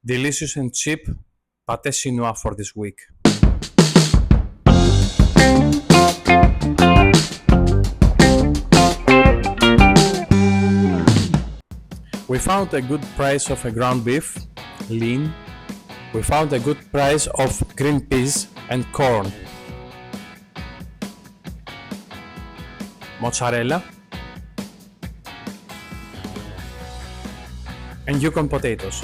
Delicious and cheap pâté chinois for this week. We found a good price of a ground beef, lean. We found a good price of green peas and corn. Mozzarella and Yukon potatoes.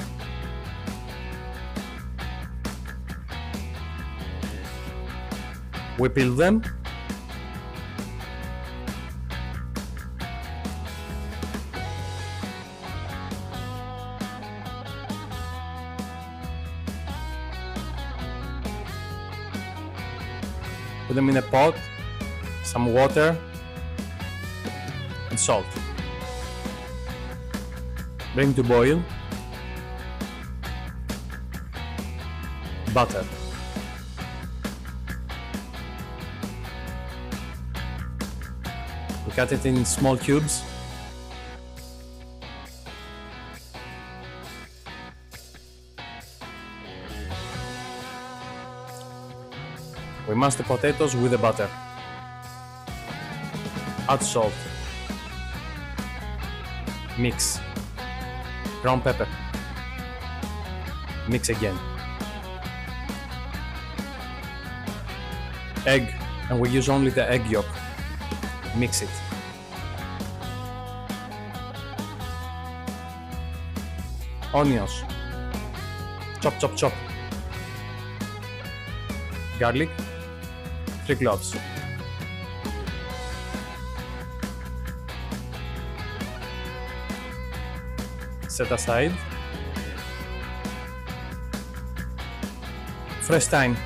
We peel them, put them in a pot, some water and salt. Bring to boil. Butter. We cut it in small cubes. We mash the potatoes with the butter. Add salt. Mix. Ground pepper. Mix again. Egg, and we use only the egg yolk. Mix it. Onions. Chop, chop, chop. Garlic. 3 cloves. Set aside. Fresh thyme.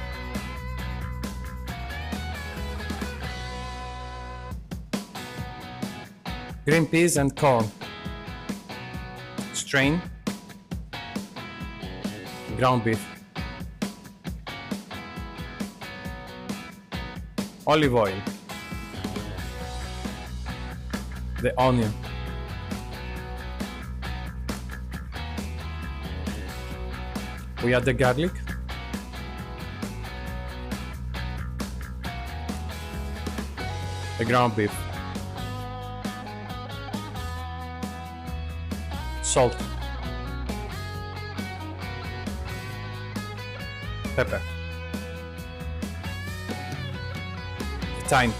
Green peas and corn. Strain. Ground beef. Olive oil. The onion. We add the garlic. The ground beef. Salt. Pepper. Thyme.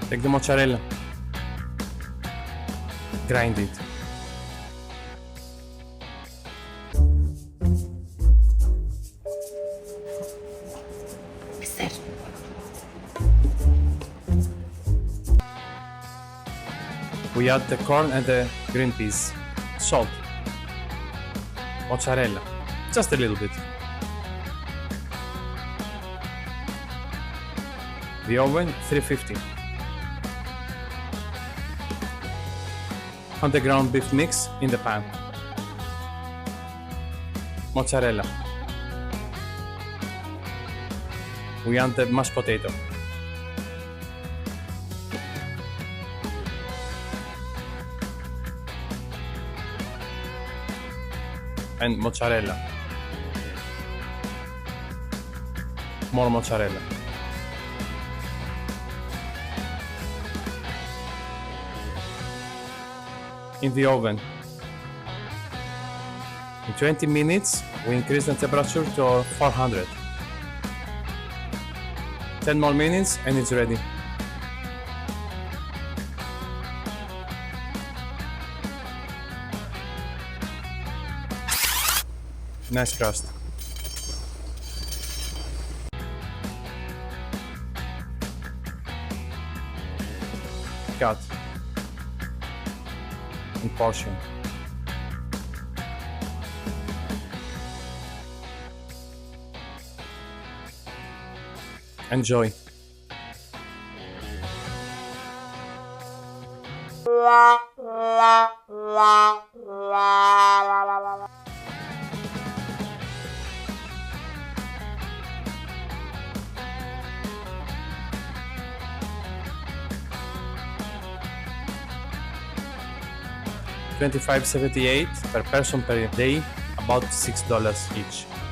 Take the mozzarella. Grind it. We add the corn and the green peas. Salt. Mozzarella. Just a little bit. The oven 350. And the ground beef mix in the pan. Mozzarella. We add the mashed potato. And mozzarella. More mozzarella. In the oven. In 20 minutes, we increase the temperature to 400. 10 more minutes and it's ready. Nice crust. Cut. In portion. Enjoy. $25.78 per person per day, about $6 each.